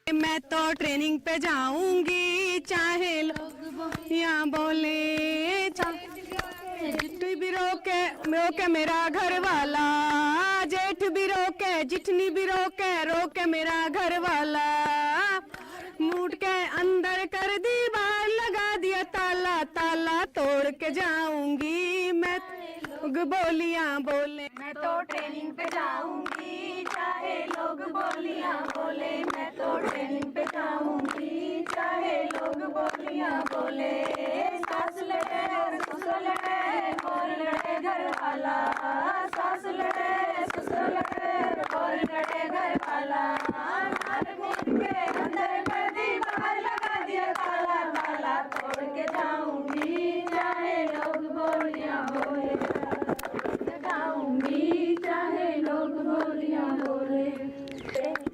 मैं तो ट्रेनिंग पे जाऊंगी चाहे लोग यहाँ बोले, जेठ भी रोके मेरा घर वाला, जेठ भी रोके जिठनी भी रोके मेरा घर वाला, मूड के अंदर कर दी बाहर लगा दिया ताला, ताला तोड़ के जाऊंगी मैं, लोग बोलियां बोले, मैं तो ट्रेनिंग पे जाऊंगी चाहे लोग बोलियां बोले, मैं तो ट्रेनिंग पे जाऊंगी चाहे लोग बोलियां बोले, सास लड़े ससुर लड़े और लड़े घर वाला, सास लड़े ससुर लड़े और लड़े घर वाला, मार मूड के अंदर कर दी बाहर लगा दिया ताला, ताला तोड़ के जाऊंगी चाहे लोग बोलियां बोले, जाऊंगी चाहे लोग बोलियां बोले।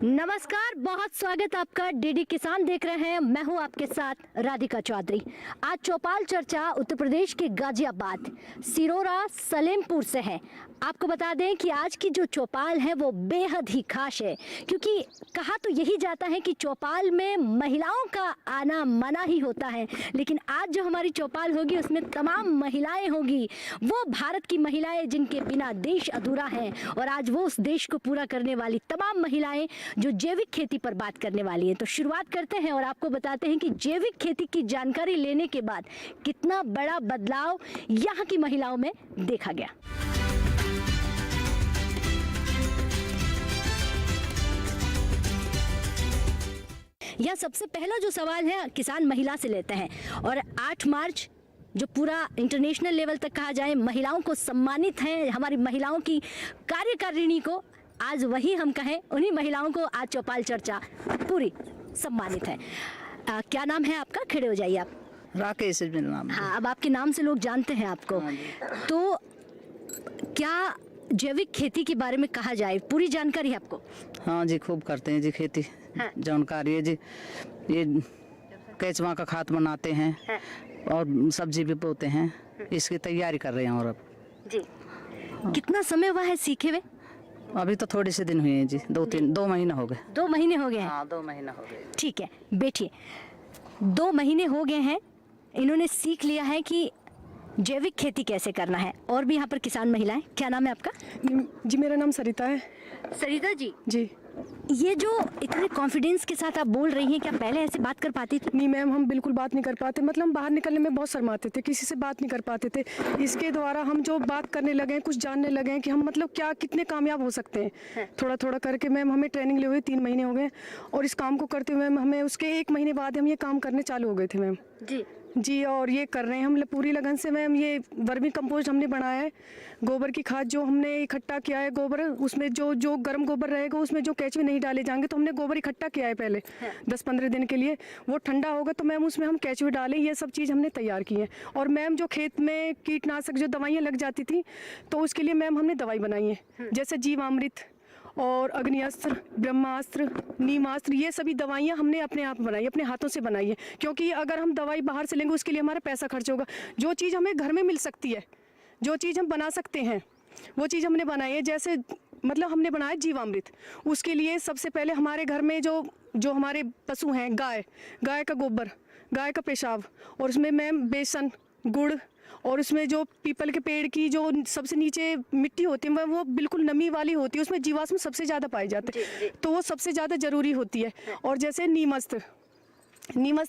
नमस्कार, बहुत स्वागत आपका। डीडी किसान देख रहे हैं, मैं हूं आपके साथ राधिका चौधरी। आज चौपाल चर्चा उत्तर प्रदेश के गाजियाबाद, सिरोरा, सलेमपुर से है। आपको बता दें कि आज की जो चौपाल है वो बेहद ही खास है, क्योंकि कहा तो यही जाता है कि चौपाल में महिलाओं का आना मना ही होता है, लेकिन आज जो हमारी चौपाल होगी उसमें तमाम महिलाएं होगी, वो भारत की महिलाएं जिनके बिना देश अधूरा है, और आज वो उस देश को पूरा करने वाली तमाम महिलाएं जो जैविक खेती पर बात करने वाली है। तो शुरुआत करते हैं और आपको बताते हैं कि जैविक खेती की जानकारी लेने के बाद कितना बड़ा बदलाव यहाँ की महिलाओं में देखा गया। यह सबसे पहला जो सवाल है किसान महिला से लेते हैं, और 8 मार्च जो पूरा इंटरनेशनल लेवल तक कहा जाए महिलाओं को सम्मानित है, हमारी महिलाओं की कार्यकारिणी को आज वही हम कहें, उन्हीं महिलाओं को आज चौपाल चर्चा पूरी सम्मानित है। क्या नाम है आपका? खड़े हो जाइए आप। राकेश मेरा नाम। हाँ, अब आपके नाम से लोग जानते हैं आपको। हाँ, तो क्या जैविक खेती के बारे में कहा जाए पूरी जानकारी है आपको? हाँ जी, खूब करते हैं जी खेती। हाँ। जानकारी है जी, ये केचुआ का खाद बनाते हैं। हाँ। और सब्जी भी बोते हैं, इसकी तैयारी कर रहे हैं। और अब जी कितना समय हुआ है सीखे हुए? अभी तो थोड़े से दिन हुए हैं जी, 2 महीने हो गए। 2 महीने हो गए हैं? हाँ, 2 महीने हो गए। ठीक है, बैठिए। 2 महीने हो गए हैं, इन्होंने सीख लिया है कि जैविक खेती कैसे करना है। और भी यहाँ पर किसान महिलाएं। क्या नाम है आपका? जी मेरा नाम सरिता है। सरिता जी, जी ये जो इतने कॉन्फिडेंस के साथ आप बोल रही हैं, क्या पहले ऐसे बात कर पाती थी? नहीं मैम, हम बिल्कुल बात नहीं कर पाते, मतलब हम बाहर निकलने में बहुत शर्माते थे, किसी से बात नहीं कर पाते थे। इसके द्वारा हम जो बात करने लगे हैं, कुछ जानने लगे हैं कि हम मतलब क्या कितने कामयाब हो सकते हैं। थोड़ा थोड़ा करके मैम हमें ट्रेनिंग लिए हुए 3 महीने हो गए, और इस काम को करते हुए मैम हमें उसके 1 महीने बाद हम ये काम करने चालू हो गए थे मैम। जी, और ये कर रहे हैं हम पूरी लगन से मैम। ये वर्मी कंपोस्ट हमने बनाया है, गोबर की खाद जो हमने इकट्ठा किया है, गोबर उसमें जो गर्म गोबर रहेगा उसमें जो केचुए नहीं डाले जाएंगे, तो हमने गोबर इकट्ठा किया है पहले 10-15 दिन के लिए। वो ठंडा होगा तो मैम उसमें हम केचुए डालें, ये सब चीज़ हमने तैयार की है। और मैम जो खेत में कीटनाशक जो दवाइयाँ लग जाती थी, तो उसके लिए मैम हमने दवाई बनाई है, जैसे जीवामृत और अग्निअस्त्र, ब्रह्मास्त्र, नीमास्त्र, ये सभी दवाइयाँ हमने अपने आप बनाई, अपने हाथों से बनाई है। क्योंकि अगर हम दवाई बाहर से लेंगे उसके लिए हमारा पैसा खर्च होगा। जो चीज़ हमें घर में मिल सकती है, जो चीज़ हम बना सकते हैं, वो चीज़ हमने बनाई है। जैसे मतलब हमने बनाया जीवामृत। उसके लिए सबसे पहले हमारे घर में जो हमारे पशु हैं, गाय का गोबर, गाय का पेशाब, और उसमें मैम बेसन, गुड़, और उसमें जो पीपल के पेड़ की जो सबसे नीचे मिट्टी होती है वो बिल्कुल नमी वाली होती है, उसमें जीवाश्म सबसे ज़्यादा पाए जाते हैं, तो वो सबसे ज़्यादा ज़रूरी होती है। और जैसे नीमस्त्र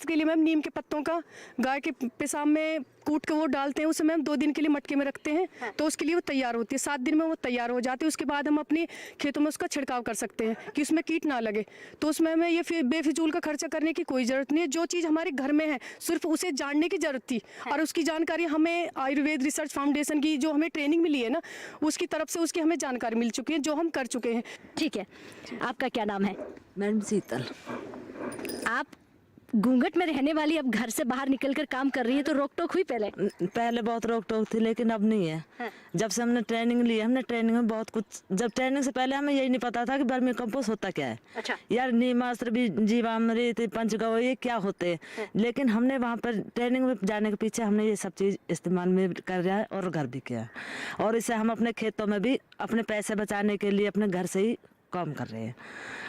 के लिए मैम नीम के पत्तों का गाय के पेशाब में कूट के वो डालते हैं, उसे मैम 2 दिन के लिए मटके में रखते हैं, तो उसके लिए वो तैयार होती है। 7 दिन में वो तैयार हो जाती है। उसके बाद हम अपने खेतों में उसका छिड़काव कर सकते हैं कि उसमें कीट ना लगे। तो उसमें हमें ये बेफिजूल का खर्चा करने की कोई ज़रूरत नहीं है। जो चीज़ हमारे घर में है सिर्फ उसे जानने की ज़रूरत थी, और उसकी जानकारी हमें आयुर्वेद रिसर्च फाउंडेशन की जो हमें ट्रेनिंग मिली है ना, उसकी तरफ से उसकी हमें जानकारी मिल चुकी है, जो हम कर चुके हैं। ठीक है, आपका क्या नाम है? मैडम शीतल। आप घूंघट में रहने वाली अब घर से बाहर निकलकर काम कर रही है, तो रोक टोक हुई पहले बहुत रोक टोक थी, लेकिन अब नहीं है। हाँ। जब से हमने ट्रेनिंग ली, हमने ट्रेनिंग में बहुत कुछ, जब ट्रेनिंग से पहले हमें यही नहीं पता था कि वर्मी कंपोस्ट होता क्या है। अच्छा। यार नीमास्त्र भी, जीवामृत, पंचगव्य, ये क्या होते हैं। हाँ। लेकिन हमने वहाँ पर ट्रेनिंग में जाने के पीछे हमने ये सब चीज इस्तेमाल में कर रहा है और घर भी किया, और इससे हम अपने खेतों में भी अपने पैसे बचाने के लिए अपने घर से ही काम कर रहे हैं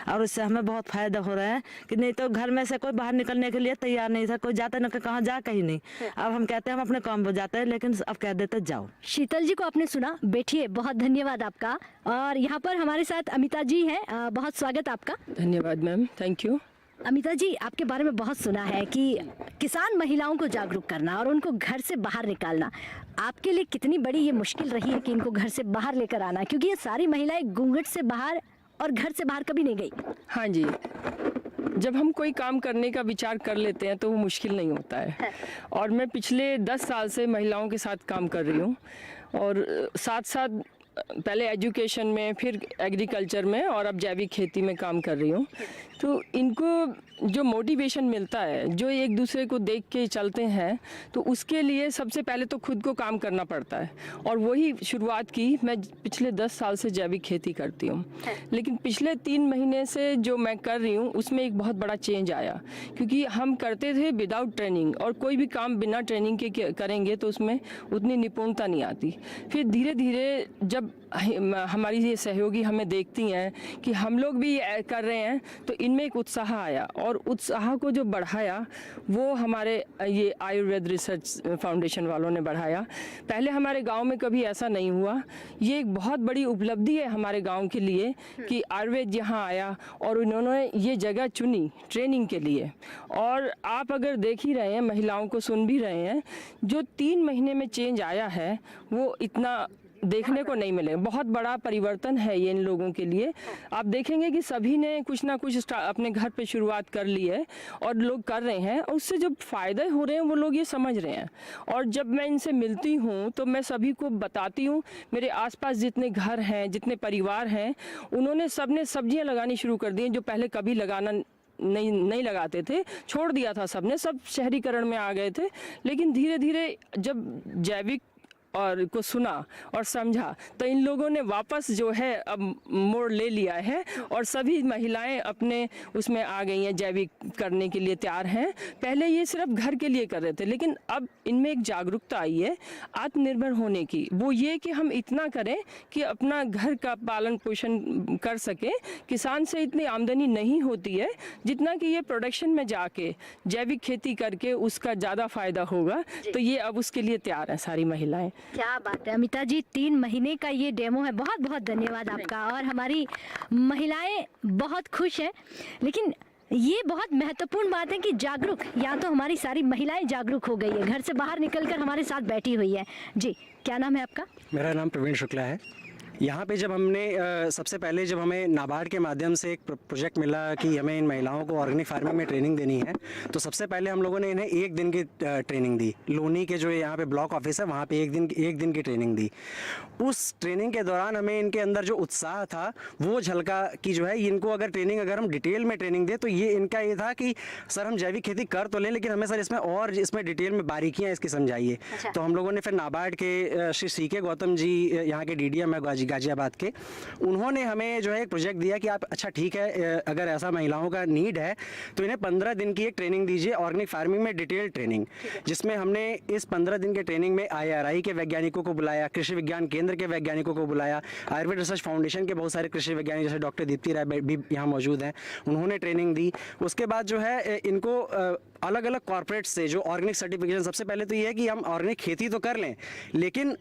और इससे हमें बहुत फायदा हो रहा है कि नहीं तो घर में से कोई बाहर निकलने के लिए तैयार नहीं था, कोई जाता ना कहाँ जा कहीं नहीं। अब हम कहते हैं हम अपने काम पर जाते हैं, लेकिन अब कह देते जाओ। शीतल जी को आपने सुना, बैठिए, बहुत धन्यवाद आपका। और यहाँ पर हमारे साथ अमिता जी हैं, बहुत स्वागत आपका। धन्यवाद मैम, थैंक यू। अमिता जी, आपके बारे में बहुत सुना है कि किसान महिलाओं को जागरूक करना और उनको घर से बाहर निकालना, आपके लिए कितनी बड़ी ये मुश्किल रही है कि इनको घर से बाहर लेकर आना, क्योंकि ये सारी महिलाएं घूंघट से बाहर और घर से बाहर कभी नहीं गई। हाँ जी, जब हम कोई काम करने का विचार कर लेते हैं तो वो मुश्किल नहीं होता है। और मैं पिछले 10 साल से महिलाओं के साथ काम कर रही हूँ और साथ साथ पहले एजुकेशन में, फिर एग्रीकल्चर में और अब जैविक खेती में काम कर रही हूँ। तो इनको जो मोटिवेशन मिलता है, जो एक दूसरे को देख के चलते हैं, तो उसके लिए सबसे पहले तो खुद को काम करना पड़ता है। और वही शुरुआत की, मैं पिछले 10 साल से जैविक खेती करती हूँ, लेकिन पिछले 3 महीने से जो मैं कर रही हूँ उसमें एक बहुत बड़ा चेंज आया। क्योंकि हम करते थे विदाउट ट्रेनिंग, और कोई भी काम बिना ट्रेनिंग के करेंगे तो उसमें उतनी निपुणता नहीं आती। फिर धीरे धीरे जब हमारी ये सहयोगी हमें देखती हैं कि हम लोग भी कर रहे हैं, तो इनमें एक उत्साह आया, और उत्साह को जो बढ़ाया वो हमारे ये आयुर्वेद रिसर्च फाउंडेशन वालों ने बढ़ाया। पहले हमारे गांव में कभी ऐसा नहीं हुआ। ये एक बहुत बड़ी उपलब्धि है हमारे गांव के लिए कि आयुर्वेद यहाँ आया और उन्होंने ये जगह चुनी ट्रेनिंग के लिए। और आप अगर देख ही रहे हैं, महिलाओं को सुन भी रहे हैं, जो 3 महीने में चेंज आया है वो इतना देखने को नहीं मिले। बहुत बड़ा परिवर्तन है ये इन लोगों के लिए। आप देखेंगे कि सभी ने कुछ ना कुछ अपने घर पे शुरुआत कर ली है और लोग कर रहे हैं, और उससे जो फायदे हो रहे हैं वो लोग ये समझ रहे हैं। और जब मैं इनसे मिलती हूँ तो मैं सभी को बताती हूँ, मेरे आसपास जितने घर हैं, जितने परिवार हैं, उन्होंने सबने सब्जियाँ लगानी शुरू कर दी हैं, जो पहले कभी लगाना नहीं लगाते थे, छोड़ दिया था सबने, सब शहरीकरण में आ गए थे। लेकिन धीरे धीरे जब जैविक और को सुना और समझा, तो इन लोगों ने वापस जो है अब मोड़ ले लिया है, और सभी महिलाएं अपने उसमें आ गई हैं, जैविक करने के लिए तैयार हैं। पहले ये सिर्फ घर के लिए कर रहे थे, लेकिन अब इनमें एक जागरूकता आई है आत्मनिर्भर होने की। वो ये कि हम इतना करें कि अपना घर का पालन पोषण कर सकें। किसान से इतनी आमदनी नहीं होती है जितना कि ये प्रोडक्शन में जाके जैविक खेती करके उसका ज़्यादा फायदा होगा। तो ये अब उसके लिए तैयार हैं सारी महिलाएं। क्या बात है अमिता जी, 3 महीने का ये डेमो है, बहुत बहुत धन्यवाद आपका। और हमारी महिलाएं बहुत खुश हैं। लेकिन ये बहुत महत्वपूर्ण बात है कि जागरूक, या तो हमारी सारी महिलाएं जागरूक हो गई है, घर से बाहर निकलकर हमारे साथ बैठी हुई है। जी, क्या नाम है आपका? मेरा नाम प्रवीण शुक्ला है। यहाँ पे जब हमने सबसे पहले जब हमें नाबार्ड के माध्यम से एक प्रोजेक्ट मिला कि हमें इन महिलाओं को ऑर्गेनिक फार्मिंग में ट्रेनिंग देनी है, तो सबसे पहले हम लोगों ने इन्हें 1 दिन की ट्रेनिंग दी। लोनी के जो यहाँ पे ब्लॉक ऑफिस है वहाँ पे 1 दिन की ट्रेनिंग दी। उस ट्रेनिंग के दौरान हमें इनके अंदर जो उत्साह था वो झलका कि जो है इनको अगर हम डिटेल में ट्रेनिंग दें, तो ये इनका ये था कि सर हम जैविक खेती कर तो लें, लेकिन हमें सर इसमें डिटेल में बारीकियाँ इसकी समझाइए। तो हम लोगों ने फिर नाबार्ड के श्री सी के गौतम जी, यहाँ के DDM है गाजियाबाद के, उन्होंने हमें जो है एक प्रोजेक्ट दिया कि आप अच्छा ठीक है, अगर ऐसा महिलाओं का नीड है तो इन्हें 15 दिन की एक ट्रेनिंग दीजिए ऑर्गेनिक फार्मिंग में, डिटेल ट्रेनिंग, जिसमें हमने इस 15 दिन के ट्रेनिंग में IRI के वैज्ञानिकों को बुलाया, कृषि विज्ञान केंद्र के वैज्ञानिकों को बुलाया, आयुर्वेद रिसर्च फाउंडेशन के बहुत सारे कृषि वैज्ञानिक जैसे डॉक्टर दीप्ति राय भी यहाँ मौजूद हैं, उन्होंने ट्रेनिंग दी। उसके बाद जो है इनको अलग अलग कॉर्पोरेट से जो ऑर्गेनिक सर्टिफिकेशन, सबसे पहले तो ये है कि हम ऑर्गेनिक खेती तो कर लें, लेकिन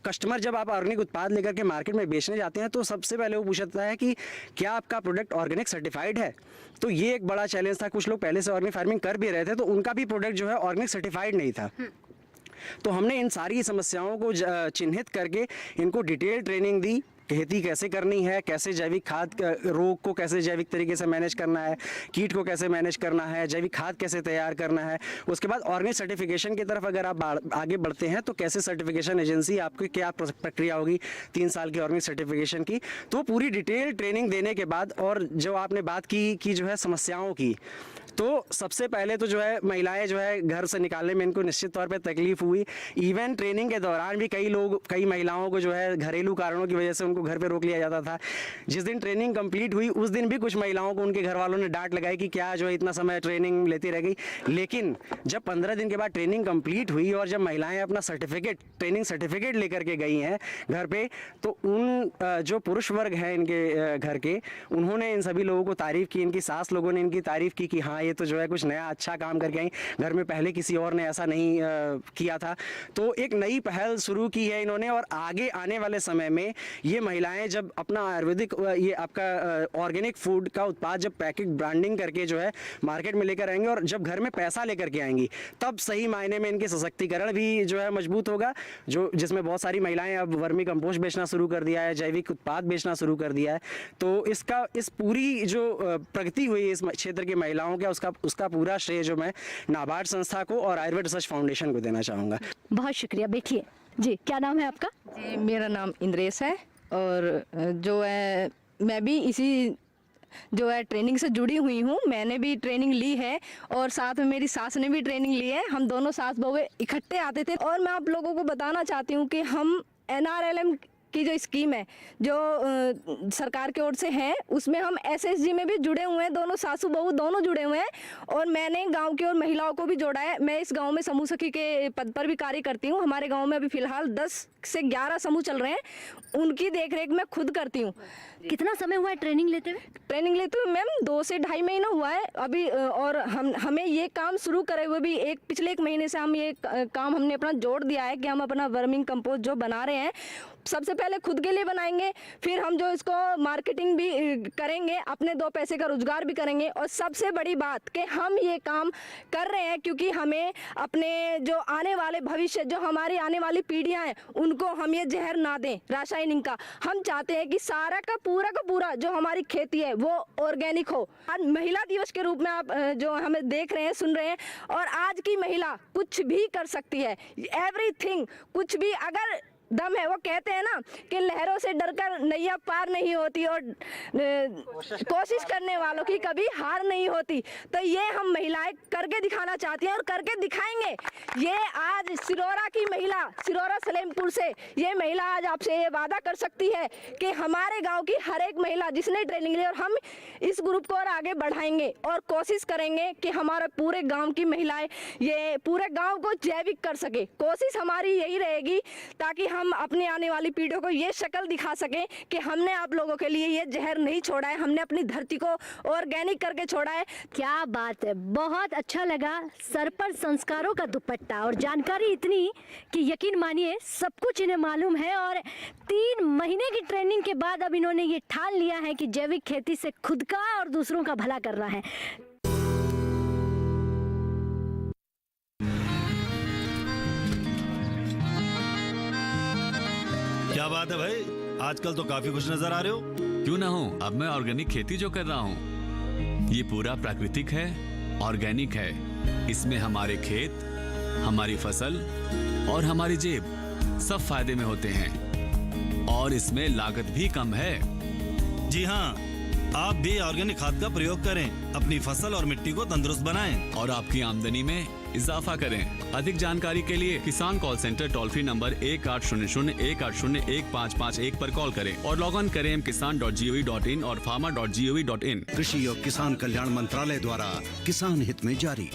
कस्टमर जब आप ऑर्गेनिक उत्पाद लेकर के मार्केट में बेचने जाते हैं तो सबसे पहले वो पूछता है कि क्या आपका प्रोडक्ट ऑर्गेनिक सर्टिफाइड है। तो ये एक बड़ा चैलेंज था। कुछ लोग पहले से ऑर्गेनिक फार्मिंग कर भी रहे थे तो उनका भी प्रोडक्ट जो है ऑर्गेनिक सर्टिफाइड नहीं था। तो हमने इन सारी समस्याओं को चिन्हित करके इनको डिटेल ट्रेनिंग दी, खेती कैसे करनी है, कैसे जैविक खाद रोग को कैसे जैविक तरीके से मैनेज करना है, कीट को कैसे मैनेज करना है, जैविक खाद कैसे तैयार करना है। उसके बाद ऑर्गेनिक सर्टिफिकेशन की तरफ अगर आप आगे बढ़ते हैं तो कैसे सर्टिफिकेशन एजेंसी आपकी क्या प्रक्रिया होगी 3 साल की ऑर्गेनिक सर्टिफिकेशन की। तो पूरी डिटेल ट्रेनिंग देने के बाद, और जो आपने बात की जो है समस्याओं की, तो सबसे पहले तो जो है महिलाएं जो है घर से निकालने में इनको निश्चित तौर पे तकलीफ हुई। इवन ट्रेनिंग के दौरान भी कई महिलाओं को जो है घरेलू कारणों की वजह से उनको घर पे रोक लिया जाता था। जिस दिन ट्रेनिंग कंप्लीट हुई उस दिन भी कुछ महिलाओं को उनके घर वालों ने डांट लगाई कि क्या जो है इतना समय ट्रेनिंग लेती रह गई। लेकिन जब 15 दिन के बाद ट्रेनिंग कंप्लीट हुई और जब महिलाएं अपना ट्रेनिंग सर्टिफिकेट लेकर के गई हैं घर पे, तो उन जो पुरुष वर्ग है इनके घर के, उन्होंने इन सभी लोगों को तारीफ की। इनकी सास लोगों ने इनकी तारीफ की कि हाँ ये तो जो है कुछ नया अच्छा काम करके आई, घर में पहले किसी और ने ऐसा नहीं किया था। तो एक नई पहल शुरू की है इन्होंने, और आगे आने वाले समय में ये महिलाएं जब अपना आयुर्वेदिक ये आपका ऑर्गेनिक फूड का उत्पाद जब पैकेट ब्रांडिंग करके जो है मार्केट में लेकर आएंगे और जब घर में पैसा लेकर के आएंगी, तब सही मायने में इनके सशक्तिकरण भी जो है मजबूत होगा। जो जिसमें बहुत सारी महिलाएं अब वर्मी कंपोस्ट बेचना शुरू कर दिया है, जैविक उत्पाद बेचना शुरू कर दिया है। तो इस पूरी जो प्रगति हुई इस क्षेत्र की महिलाओं के, उसका पूरा श्रेय जो मैं नाबार्ड संस्था को और आयुर्वेद रिसर्च फाउंडेशन को देना चाहूँगा। बहुत शुक्रिया। बैठिए जी, क्या नाम है आपका? जी, मेरा नाम इंद्रेश है और जो है मैं भी इसी जो है ट्रेनिंग से जुड़ी हुई हूँ। मैंने भी ट्रेनिंग ली है और साथ में मेरी सास ने भी ट्रेनिंग ली है। हम दोनों सास बहू इकट्ठे आते थे। और मैं आप लोगों को बताना चाहती हूँ कि हम NRLM की जो स्कीम है जो सरकार की ओर से है, उसमें हम SSG में भी जुड़े हुए हैं। दोनों सासू बहू दोनों जुड़े हुए हैं और मैंने गांव की और महिलाओं को भी जोड़ा है। मैं इस गांव में समूह सखी के पद पर भी कार्य करती हूं। हमारे गांव में अभी फिलहाल 10 से 11 समूह चल रहे हैं, उनकी देखरेख मैं खुद करती हूँ। कितना समय हुआ है ट्रेनिंग लेते हुए? ट्रेनिंग लेते हुए मैम 2 से ढाई महीना हुआ है अभी। और हमें ये काम शुरू करे हुए भी पिछले 1 महीने से हम ये काम हमने अपना जोड़ दिया है कि हम अपना वर्मिंग कंपोस्ट जो बना रहे हैं, सबसे पहले खुद के लिए बनाएंगे, फिर हम जो इसको मार्केटिंग भी करेंगे, अपने 2 पैसे का रोजगार भी करेंगे। और सबसे बड़ी बात कि हम ये काम कर रहे हैं क्योंकि हमें अपने जो आने वाले भविष्य, जो हमारी आने वाली पीढ़ियां हैं, उनको हम ये जहर ना दें रासायनिक का। हम चाहते हैं कि सारा का पूरा जो हमारी खेती है वो ऑर्गेनिक हो। आज महिला दिवस के रूप में आप जो हमें देख रहे हैं, सुन रहे हैं, और आज की महिला कुछ भी कर सकती है। एवरीथिंग, कुछ भी अगर दम है। वो कहते हैं ना कि लहरों से डरकर नैया पार नहीं होती और कोशिश करने वालों की कभी हार नहीं होती। तो ये हम महिलाएं करके दिखाना चाहती हैं और करके दिखाएंगे। ये आज सिरोरा की महिला, सिरोरा सलेमपुर से ये महिला आज आपसे ये वादा कर सकती है कि हमारे गांव की हर एक महिला जिसने ट्रेनिंग ली, और हम इस ग्रुप को और आगे बढ़ाएंगे और कोशिश करेंगे कि हमारे पूरे गाँव की महिलाएं ये पूरे गाँव को जैविक कर सके। कोशिश हमारी यही रहेगी ताकि हम अपने आने वाली पीढ़ियों को ये शक्ल दिखा सकें कि हमने आप लोगों के लिए ये जहर नहीं छोड़ा है, हमने अपनी धरती को ऑर्गेनिक करके छोड़ा है। क्या बात है, बहुत अच्छा लगा। सर पर संस्कारों का दुपट्टा और जानकारी इतनी कि यकीन मानिए सब कुछ इन्हें मालूम है। और 3 महीने की ट्रेनिंग के बाद अब इन्होंने ये ठान लिया है कि जैविक खेती से खुद का और दूसरों का भला करना है। क्या बात है भाई, आजकल तो काफी खुश नजर आ रहे हो। क्यों ना हो, अब मैं ऑर्गेनिक खेती जो कर रहा हूँ ये पूरा प्राकृतिक है, ऑर्गेनिक है। इसमें हमारे खेत, हमारी फसल और हमारी जेब सब फायदे में होते हैं और इसमें लागत भी कम है। जी हाँ, आप भी ऑर्गेनिक खाद का प्रयोग करें, अपनी फसल और मिट्टी को तंदुरुस्त बनाएं और आपकी आमदनी में इजाफा करें। अधिक जानकारी के लिए किसान call centre toll free number 1800-180-1551 पर कॉल करें और लॉग ऑन करें kisan.gov.in और farmer.gov.in। कृषि और किसान कल्याण मंत्रालय द्वारा किसान हित में जारी।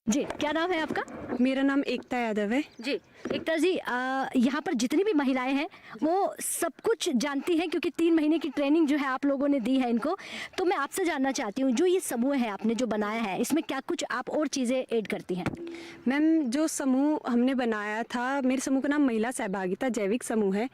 जी, क्या नाम है आपका? मेरा नाम एकता यादव है। जी, एकता जी, यहाँ पर जितनी भी महिलाएं हैं वो सब कुछ जानती हैं क्योंकि 3 महीने की ट्रेनिंग जो है आप लोगों ने दी है इनको। तो मैं आपसे जानना चाहती हूँ, जो ये समूह है आपने जो बनाया है, इसमें क्या कुछ आप और चीज़ें ऐड करती हैं? मैम, जो समूह हमने बनाया था, मेरे समूह का नाम महिला सहभागिता जैविक समूह है।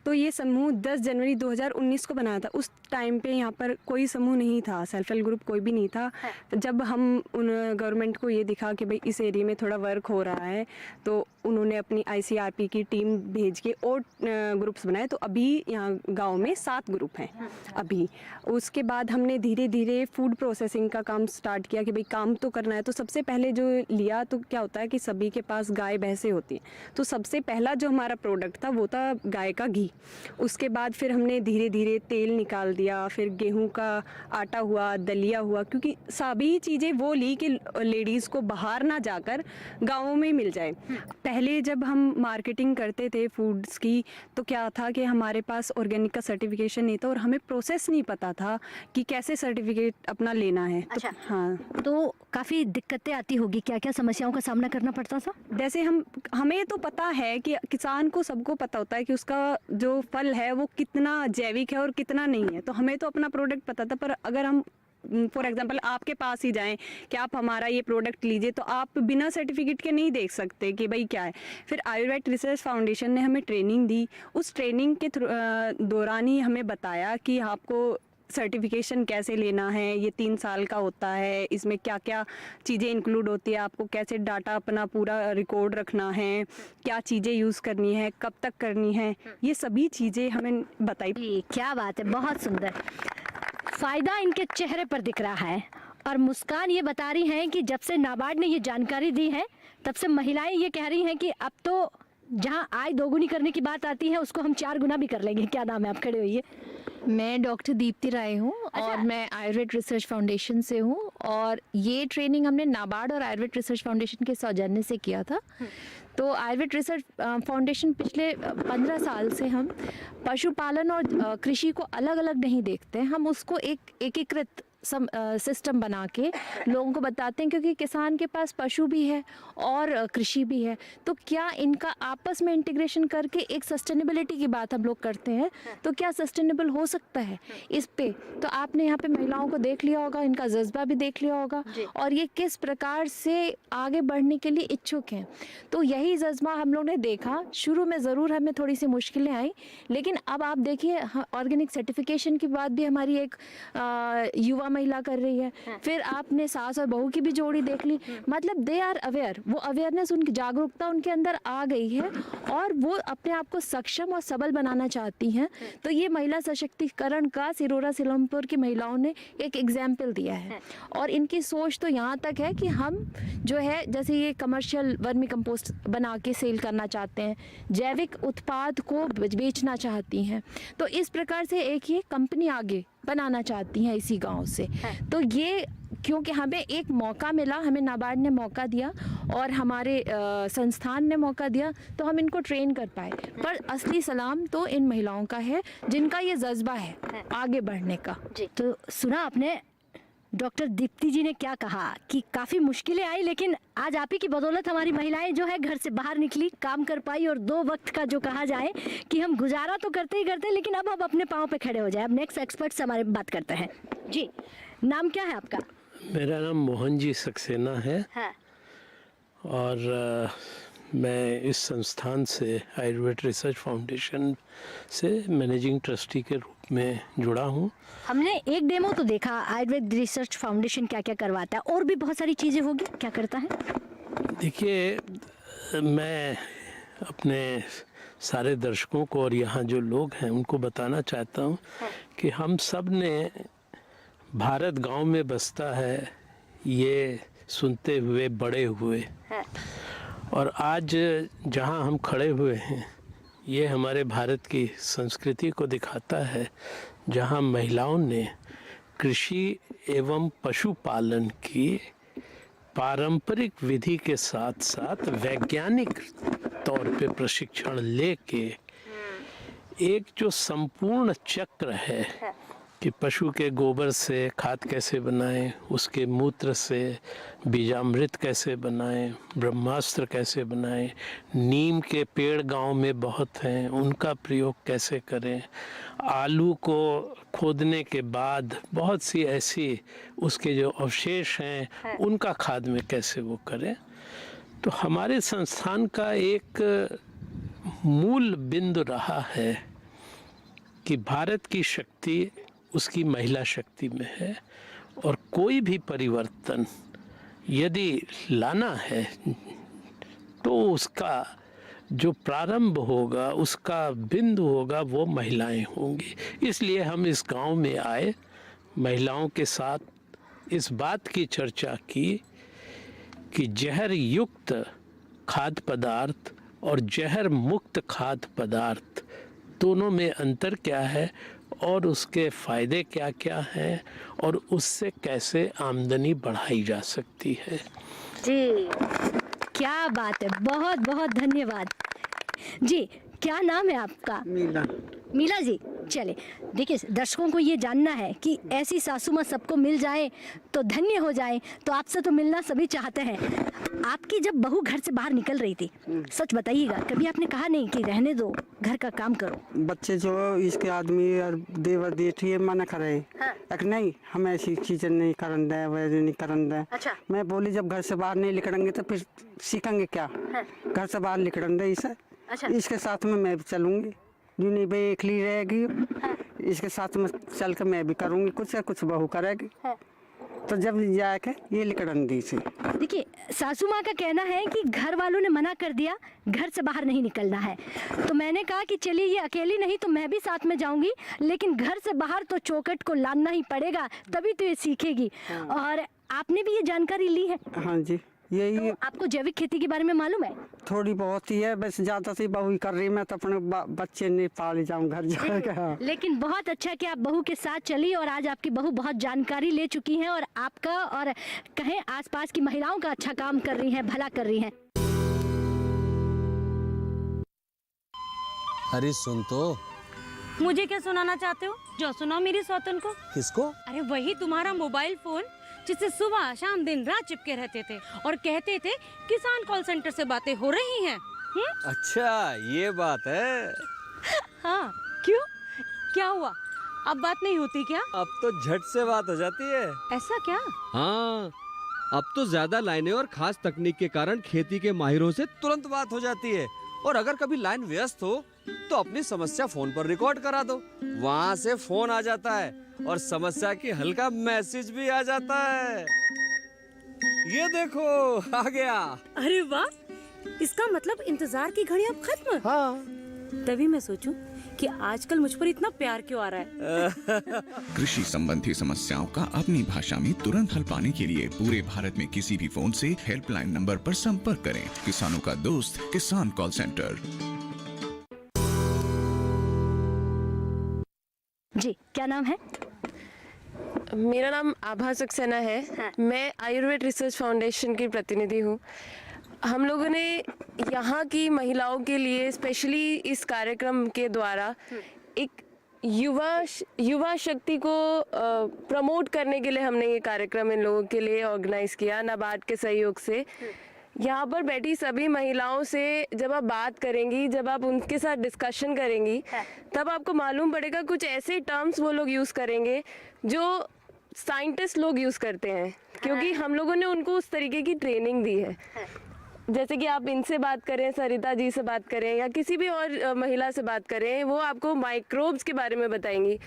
तो ये समूह 10 जनवरी 2019 को बनाया था। उस टाइम पे यहाँ पर कोई समूह नहीं था, सेल्फ हेल्प ग्रुप कोई भी नहीं था। जब हम उन गवर्नमेंट को ये दिखा कि भाई इस एरिया में थोड़ा वर्क हो रहा है, तो उन्होंने अपनी ICRP की टीम भेज के और ग्रुप्स बनाए। तो अभी यहाँ गांव में 7 ग्रुप हैं अभी। उसके बाद हमने धीरे धीरे फूड प्रोसेसिंग का काम स्टार्ट किया कि भाई काम तो करना है। तो सबसे पहले जो लिया, तो क्या होता है कि सभी के पास गाय भैंसें होती हैं, तो सबसे पहला जो हमारा प्रोडक्ट था वो था गाय का घी। उसके बाद फिर हमने धीरे धीरे तेल निकाल दिया, फिर गेहूं का आटा हुआ, दलिया हुआ, क्योंकि सभी चीज़ें वो ली कि लेडीज़ को बाहर ना जाकर गाँवों में मिल जाए। पहले जब हम मार्केटिंग करते थे फूड्स की तो क्या था कि हमारे पास ऑर्गेनिक का सर्टिफिकेशन नहीं था और हमें प्रोसेस नहीं पता था कि कैसे सर्टिफिकेट अपना लेना है। अच्छा। तो हाँ, तो काफ़ी दिक्कतें आती होगी, क्या क्या समस्याओं का सामना करना पड़ता था? जैसे हमें तो पता है कि किसान को सबको पता होता है कि उसका जो फल है वो कितना जैविक है और कितना नहीं है, तो हमें तो अपना प्रोडक्ट पता था। पर अगर हम फॉर एग्जांपल आपके पास ही जाएं कि आप हमारा ये प्रोडक्ट लीजिए, तो आप बिना सर्टिफिकेट के नहीं देख सकते कि भाई क्या है। फिर आयुर्वेद रिसर्च फाउंडेशन ने हमें ट्रेनिंग दी, उस ट्रेनिंग के दौरान ही हमें बताया कि आपको सर्टिफिकेशन कैसे लेना है, ये 3 साल का होता है, इसमें क्या क्या चीज़ें इंक्लूड होती है, आपको कैसे डाटा अपना पूरा रिकॉर्ड रखना है, क्या चीज़ें यूज़ करनी है, कब तक करनी है, ये सभी चीज़ें हमें बताई। जी, क्या बात है, बहुत सुंदर। फायदा इनके चेहरे पर दिख रहा है और मुस्कान ये बता रही हैं कि जब से नाबार्ड ने ये जानकारी दी है तब से महिलाएं ये कह रही हैं कि अब तो जहां आय दोगुनी करने की बात आती है उसको हम 4 गुना भी कर लेंगे। क्या नाम है, आप खड़े होइए। मैं डॉक्टर दीप्ति राय हूँ और मैं आयुर्वेद रिसर्च फाउंडेशन से हूँ और ये ट्रेनिंग हमने नाबार्ड और आयुर्वेद रिसर्च फाउंडेशन के सौजन्य से किया था। तो आयुर्वेद रिसर्च फाउंडेशन पिछले 15 साल से हम पशुपालन और कृषि को अलग अलग नहीं देखते, हम उसको एक एकीकृत सिस्टम बना के लोगों को बताते हैं, क्योंकि किसान के पास पशु भी है और कृषि भी है, तो क्या इनका आपस में इंटीग्रेशन करके एक सस्टेनेबिलिटी की बात हम लोग करते हैं, तो क्या सस्टेनेबल हो सकता है इस पे। तो आपने यहाँ पे महिलाओं को देख लिया होगा, इनका जज्बा भी देख लिया होगा और ये किस प्रकार से आगे बढ़ने के लिए इच्छुक हैं। तो यही जज्बा हम लोग ने देखा। शुरू में ज़रूर हमें थोड़ी सी मुश्किलें आई, लेकिन अब आप देखिए ऑर्गेनिक सर्टिफिकेशन की बात भी हमारी एक युवा महिला कर रही है। फिर आपने सास और बहू की भी जोड़ी देख ली, मतलब दे आर अवेयर, वो अवेयरनेस, उनकी जागरूकता उनके अंदर आ गई है और वो अपने आप को सक्षम और सबल बनाना चाहती हैं। तो ये महिला सशक्तिकरण का सिरोरा सिलमपुर की महिलाओं ने एक एग्जाम्पल दिया है और इनकी सोच तो यहाँ तक है कि हम जो है जैसे ये कमर्शियल वर्मी कंपोस्ट बना के सेल करना चाहते हैं, जैविक उत्पाद को बेचना चाहती हैं, तो इस प्रकार से एक ये कंपनी आगे बनाना चाहती हैं इसी गांव से। तो ये क्योंकि हमें एक मौका मिला, हमें नाबार्ड ने मौका दिया और हमारे संस्थान ने मौका दिया, तो हम इनको ट्रेन कर पाए। पर असली सलाम तो इन महिलाओं का है जिनका ये जज्बा है आगे बढ़ने का। जी, तो सुना आपने डॉक्टर दीप्ति जी ने क्या कहा कि काफ़ी मुश्किलें आई, लेकिन आज आप ही की बदौलत हमारी महिलाएं जो है घर से बाहर निकली, काम कर पाई और 2 वक्त का जो कहा जाए कि हम गुजारा तो करते ही करते, लेकिन अब हम अपने पाँव पे खड़े हो जाए। अब नेक्स्ट एक्सपर्ट से हमारे बात करते हैं। जी, नाम क्या है आपका? मेरा नाम मोहन जी सक्सेना है। हाँ। और मैं इस संस्थान से आयुर्वेद रिसर्च फाउंडेशन से मैनेजिंग ट्रस्टी के रूप में जुड़ा हूँ। हमने एक डेमो तो देखा, आयुर्वेद रिसर्च फाउंडेशन क्या क्या करवाता है, और भी बहुत सारी चीज़ें होगी, क्या करता है? देखिए, मैं अपने सारे दर्शकों को और यहाँ जो लोग हैं उनको बताना चाहता हूँ कि हम सब ने भारत गांव में बसता है ये सुनते हुए बड़े हुए, और आज जहाँ हम खड़े हुए हैं ये हमारे भारत की संस्कृति को दिखाता है, जहाँ महिलाओं ने कृषि एवं पशुपालन की पारंपरिक विधि के साथ साथ वैज्ञानिक तौर पे प्रशिक्षण लेके एक जो संपूर्ण चक्र है कि पशु के गोबर से खाद कैसे बनाएं, उसके मूत्र से बीजामृत कैसे बनाएं, ब्रह्मास्त्र कैसे बनाएं, नीम के पेड़ गांव में बहुत हैं उनका प्रयोग कैसे करें, आलू को खोदने के बाद बहुत सी ऐसी उसके जो अवशेष हैं उनका खाद में कैसे वो करें। तो हमारे संस्थान का एक मूल बिंदु रहा है कि भारत की शक्ति उसकी महिला शक्ति में है, और कोई भी परिवर्तन यदि लाना है तो उसका जो प्रारंभ होगा, उसका बिंदु होगा, वो महिलाएं होंगी। इसलिए हम इस गांव में आए, महिलाओं के साथ इस बात की चर्चा की कि जहर युक्त खाद्य पदार्थ और जहर मुक्त खाद्य पदार्थ दोनों में अंतर क्या है और उसके फ़ायदे क्या क्या हैं और उससे कैसे आमदनी बढ़ाई जा सकती है। जी, क्या बात है, बहुत बहुत धन्यवाद जी। क्या नाम है आपका? मीला। मीला जी, चले देखिए, दर्शकों को ये जानना है कि ऐसी सासू माँ सबको मिल जाए तो धन्य हो जाए, तो आपसे तो मिलना सभी चाहते हैं। आपकी जब बहू घर से बाहर निकल रही थी, सच बताइएगा, कभी आपने कहा नहीं कि रहने दो, घर का काम करो? बच्चे जो इसके आदमी और देवर देठी है मना करे। हाँ। नहीं, हम ऐसी चीजें नहीं करन दे, वैसे नहीं करन दे। अच्छा। मैं बोली जब घर से बाहर नहीं निकलेंगे तो फिर सीखेंगे क्या? हाँ। घर से बाहर निकलन दे इसे। अच्छा। इसके साथ में मैं भी चलूंगी, यूं भाई एकली रहेगी। हाँ। इसके साथ में चल के मैं भी करूंगी, कुछ या कुछ बहू करेगी। हाँ। तो जब जाके ये लिखन दी से। देखिए, सासू माँ का कहना है कि घर वालों ने मना कर दिया, घर से बाहर नहीं निकलना है। तो मैंने कहा कि चलिए, ये अकेली नहीं तो मैं भी साथ में जाऊंगी, लेकिन घर से बाहर तो चौखट को लाना ही पड़ेगा, तभी तो ये सीखेगी। और आपने भी ये जानकारी ली है? हाँ जी, यही। तो आपको जैविक खेती के बारे में मालूम है? थोड़ी बहुत ही है, बस ज्यादा से बहू ही कर रही। मैं तो अपने बच्चे नहीं पाले जाऊं घर जाकर। लेकिन बहुत अच्छा कि आप बहू के साथ चली और आज आपकी बहू बहुत जानकारी ले चुकी हैं और आपका और कहें आसपास की महिलाओं का अच्छा काम कर रही हैं, भला कर रही हैं। अरे सुन तो। मुझे क्या सुनाना चाहते हो? जो सुनाओ मेरी सौतन को। किसको? अरे वही तुम्हारा मोबाइल फोन, जिससे सुबह शाम दिन रात चिपके रहते थे और कहते थे किसान कॉल सेंटर से बातें हो रही हैं। अच्छा, ये बात है। हाँ, क्यों? क्या हुआ? अब बात नहीं होती क्या? अब तो झट से बात हो जाती है। ऐसा क्या? हाँ, अब तो ज्यादा लाइनें और खास तकनीक के कारण खेती के माहिरों से तुरंत बात हो जाती है। और अगर कभी लाइन व्यस्त हो तो अपनी समस्या फोन पर रिकॉर्ड करा दो, वहाँ से फोन आ जाता है और समस्या की हल का मैसेज भी आ जाता है। ये देखो, आ गया। अरे वाह, इसका मतलब इंतजार की घड़ी अब खत्म। हाँ। तभी मैं सोचूं कि आजकल मुझ पर इतना प्यार क्यों आ रहा है। कृषि संबंधी समस्याओं का अपनी भाषा में तुरंत हल पाने के लिए पूरे भारत में किसी भी फोन से हेल्पलाइन नंबर पर संपर्क करें। किसानों का दोस्त, किसान कॉल सेंटर। जी, क्या नाम है? मेरा नाम आभा सक्सेना है। हाँ। मैं आयुर्वेद रिसर्च फाउंडेशन की प्रतिनिधि हूँ। हम लोगों ने यहाँ की महिलाओं के लिए स्पेशली इस कार्यक्रम के द्वारा एक युवा शक्ति को प्रमोट करने के लिए हमने ये कार्यक्रम इन लोगों के लिए ऑर्गेनाइज किया नाबार्ड के सहयोग से। यहाँ पर बैठी सभी महिलाओं से जब आप बात करेंगी, जब आप उनके साथ डिस्कशन करेंगी, तब आपको मालूम पड़ेगा कुछ ऐसे टर्म्स वो लोग यूज़ करेंगे जो साइंटिस्ट लोग यूज़ करते हैं, क्योंकि हम लोगों ने उनको उस तरीके की ट्रेनिंग दी है। जैसे कि आप इनसे बात करें, सरिता जी से बात करें या किसी भी और महिला से बात करें, वो आपको माइक्रोब्स के बारे में बताएंगी,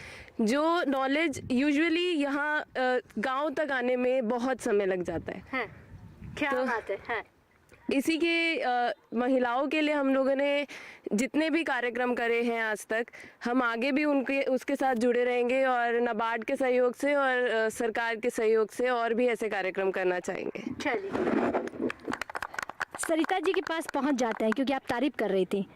जो नॉलेज यूजुअली यहाँ गांव तक आने में बहुत समय लग जाता है। क्या बात है। इसी के महिलाओं के लिए हम लोगों ने जितने भी कार्यक्रम करे हैं आज तक, हम आगे भी उसके साथ जुड़े रहेंगे और नाबार्ड के सहयोग से और सरकार के सहयोग से और भी ऐसे कार्यक्रम करना चाहेंगे। चलिए, सरिता जी के पास पहुंच जाते हैं, क्योंकि आप तारीफ कर रही थी।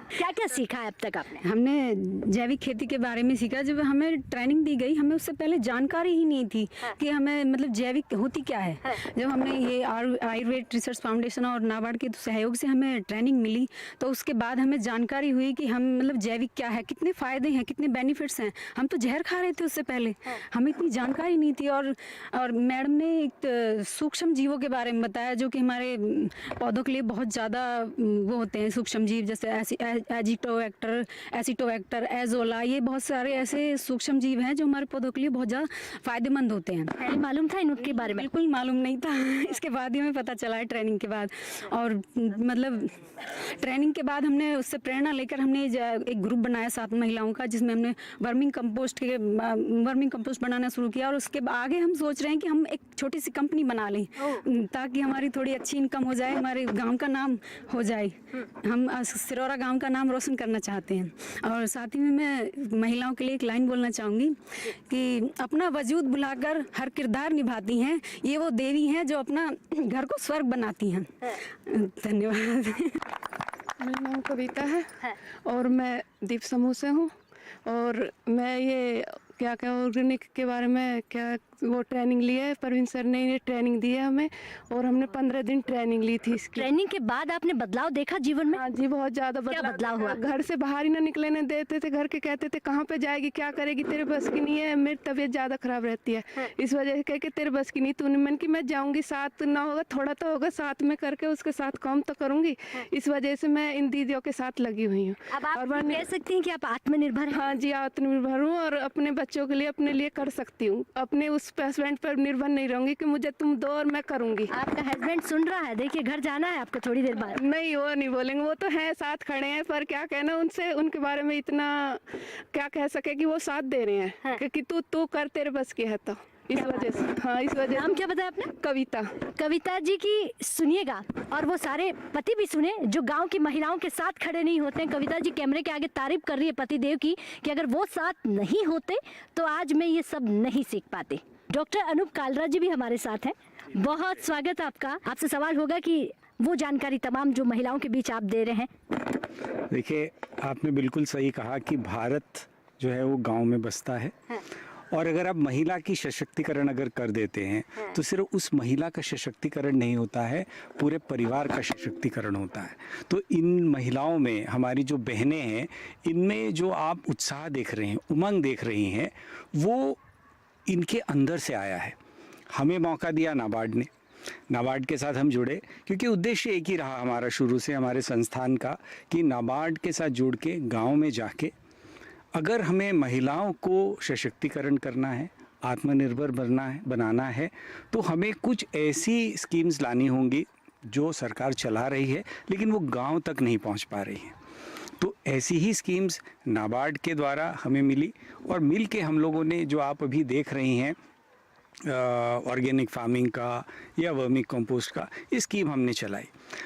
क्या क्या सीखा है अब तक आपने? हमने जैविक खेती के बारे में सीखा। जब हमें ट्रेनिंग दी गई, हमें उससे पहले जानकारी ही नहीं थी कि हमें मतलब जैविक होती क्या है। जब हमने ये आयुर्वेद रिसर्च फाउंडेशन और नाबार्ड के सहयोग से हमें ट्रेनिंग मिली, तो उसके बाद हमें जानकारी हुई कि हम मतलब जैविक क्या है, कितने फ़ायदे हैं, कितने बेनिफिट्स हैं। हम तो जहर खा रहे थे उससे पहले, हमें इतनी जानकारी नहीं थी। और मैडम ने एक सूक्ष्म जीवों के बारे में बताया, जो कि हमारे पौधों के लिए बहुत ज़्यादा वो होते हैं सूक्ष्म जीव, जैसे एसिटोबैक्टर, एजोला, ये बहुत सारे ऐसे सूक्ष्म जीव हैं जो हमारे पौधों के लिए बहुत ज़्यादा फायदेमंद होते हैं। मालूम था इनके बारे में? बिल्कुल मालूम नहीं था। इसके बाद ही हमें पता चला है ट्रेनिंग के बाद। और मतलब ट्रेनिंग के बाद हमने उससे प्रेरणा लेकर हमने एक ग्रुप बनाया 7 महिलाओं का, जिसमें हमने वर्मिंग कंपोस्ट बनाना शुरू किया। और उसके आगे हम सोच रहे हैं कि हम एक छोटी सी कंपनी बना लें, ताकि हमारी थोड़ी अच्छी इनकम हो जाए, हमारे गाँव का नाम हो जाए। हम सिरौरा गाँव का नाम रोशन करना चाहते हैं। और साथ ही में मैं महिलाओं के लिए एक लाइन बोलना चाहूँगी कि अपना वजूद बुलाकर हर किरदार निभाती हैं, ये वो देवी हैं जो अपना घर को स्वर्ग बनाती हैं। धन्यवाद। मेरा नाम कविता है और मैं दीप समूह से हूँ। और मैं ये क्या ऑर्गेनिक के बारे में क्या वो ट्रेनिंग ली है, परवीन सर ने ये ट्रेनिंग दी है हमें, और हमने 15 दिन ट्रेनिंग ली थी इसकी। ट्रेनिंग के बाद आपने बदलाव देखा जीवन में? हाँ जी, बहुत ज़्यादा बदलाव हुआ? घर से बाहर ही ना निकलने देते थे, घर के कहते थे कहाँ पे जाएगी, क्या करेगी, तेरे बस की नहीं है, मेरी तबीयत ज़्यादा ख़राब रहती है, इस वजह से कह के तेरे बस की नहीं। तूने मन की मैं जाऊँगी, साथ ना होगा थोड़ा तो होगा, साथ में करके उसके साथ काम तो करूँगी, इस वजह से मैं इन दीदियों के साथ लगी हुई हूँ। अब आप कह सकती हैं कि आप आत्मनिर्भर हैं? हाँ जी, आत्मनिर्भर हूँ, और अपने बच्चों के लिए अपने लिए कर सकती हूँ, अपने उस हस्बैंड पर निर्भर नहीं रहूंगी कि मुझे तुम दो और मैं करूंगी। आपका हस्बैंड सुन रहा है, देखिए घर जाना है आपको थोड़ी देर बाद। नहीं, वो नहीं बोलेंगे, वो तो है साथ खड़े हैं, पर क्या कहना उनसे, उनके बारे में इतना क्या कह सके कि वो साथ दे रहे हैं कि तू कर, तेरे बस की है, तो इस वजह से। हाँ, इस वजह। नाम क्या बताया आपने? कविता। कविता जी की सुनिएगा, और वो सारे पति भी सुने जो गांव की महिलाओं के साथ खड़े नहीं होते हैं। कविता जी कैमरे के आगे तारीफ कर रही है पति देव की कि अगर वो साथ नहीं होते तो आज मैं ये सब नहीं सीख पाती। डॉक्टर अनूप कालरा जी भी हमारे साथ हैं, बहुत स्वागत आपका। आपसे सवाल होगा कि वो जानकारी तमाम जो महिलाओं के बीच आप दे रहे हैं। देखिए, आपने बिल्कुल सही कहा कि भारत जो है वो गांव में बसता है, और अगर आप महिला की सशक्तिकरण अगर कर देते हैं तो सिर्फ उस महिला का सशक्तिकरण नहीं होता है, पूरे परिवार का सशक्तिकरण होता है। तो इन महिलाओं में हमारी जो बहनें हैं, इनमें जो आप उत्साह देख रहे हैं, उमंग देख रही हैं, वो इनके अंदर से आया है। हमें मौका दिया नाबार्ड ने, नाबार्ड के साथ हम जुड़े, क्योंकि उद्देश्य एक ही रहा हमारा शुरू से, हमारे संस्थान का, कि नाबार्ड के साथ जुड़ के गाँव में जाके अगर हमें महिलाओं को सशक्तिकरण करना है, आत्मनिर्भर बनाना है, तो हमें कुछ ऐसी स्कीम्स लानी होंगी जो सरकार चला रही है लेकिन वो गांव तक नहीं पहुंच पा रही है। तो ऐसी ही स्कीम्स नाबार्ड के द्वारा हमें मिली, और मिल के हम लोगों ने जो आप अभी देख रही हैं ऑर्गेनिक फार्मिंग का या वर्मी कंपोस्ट का, ये स्कीम हमने चलाई।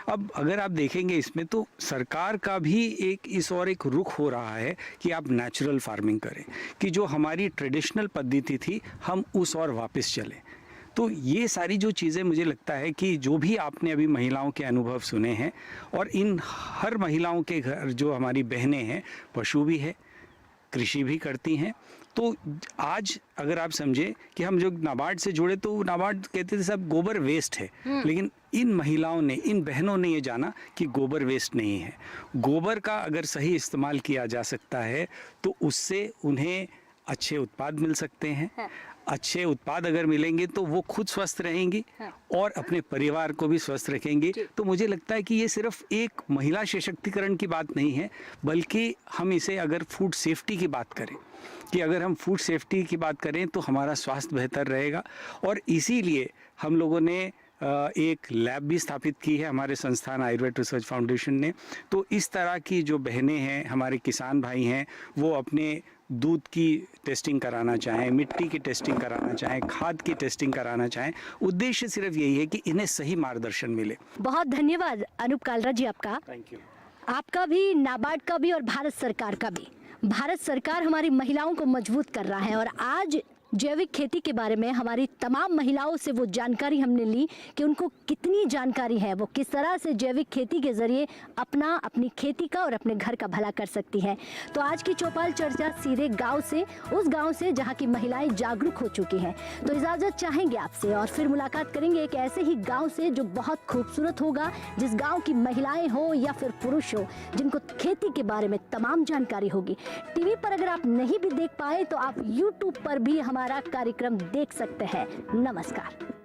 अब अगर आप देखेंगे इसमें तो सरकार का भी एक रुख हो रहा है कि आप नेचुरल फार्मिंग करें, कि जो हमारी ट्रेडिशनल पद्धति थी हम उस और वापस चलें। तो ये सारी जो चीज़ें, मुझे लगता है कि जो भी आपने अभी महिलाओं के अनुभव सुने हैं, और इन हर महिलाओं के घर जो हमारी बहनें हैं, पशु भी है, कृषि भी करती हैं। तो आज अगर आप समझें कि हम जो नाबार्ड से जुड़े, तो नाबार्ड कहते थे सब गोबर वेस्ट है, लेकिन इन महिलाओं ने, इन बहनों ने ये जाना कि गोबर वेस्ट नहीं है। गोबर का अगर सही इस्तेमाल किया जा सकता है तो उससे उन्हें अच्छे उत्पाद मिल सकते हैं। अच्छे उत्पाद अगर मिलेंगे तो वो खुद स्वस्थ रहेंगी और अपने परिवार को भी स्वस्थ रखेंगे। तो मुझे लगता है कि ये सिर्फ एक महिला सशक्तिकरण की बात नहीं है, बल्कि हम इसे अगर फूड सेफ्टी की बात करें, कि अगर हम फूड सेफ्टी की बात करें तो हमारा स्वास्थ्य बेहतर रहेगा। और इसीलिए हम लोगों ने एक लैब भी स्थापित की है हमारे संस्थान आयुर्वेद रिसर्च फाउंडेशन ने। तो इस तरह की जो बहनें हैं, हमारे किसान भाई हैं, वो अपने दूध की टेस्टिंग कराना चाहें, मिट्टी की टेस्टिंग कराना चाहें, खाद की टेस्टिंग कराना चाहें, उद्देश्य सिर्फ यही है कि इन्हें सही मार्गदर्शन मिले। बहुत धन्यवाद अनूप कालरा जी आपका। Thank you. आपका भी, नाबार्ड का भी और भारत सरकार का भी। भारत सरकार हमारी महिलाओं को मजबूत कर रहा है, और आज जैविक खेती के बारे में हमारी तमाम महिलाओं से वो जानकारी हमने ली कि उनको कितनी जानकारी है, वो किस तरह से जैविक खेती के जरिए अपनी खेती का और अपने घर का भला कर सकती हैं। तो आज की चौपाल चर्चा सीधे गांव से, उस गांव से जहां की महिलाएं जागरूक हो चुकी हैं। तो इजाज़त चाहेंगे आपसे, और फिर मुलाकात करेंगे एक ऐसे ही गाँव से जो बहुत खूबसूरत होगा, जिस गाँव की महिलाएँ हो या फिर पुरुष हो, जिनको खेती के बारे में तमाम जानकारी होगी। टीवी पर अगर आप नहीं भी देख पाए तो आप यूट्यूब पर भी हमारा कार्यक्रम देख सकते हैं। नमस्कार।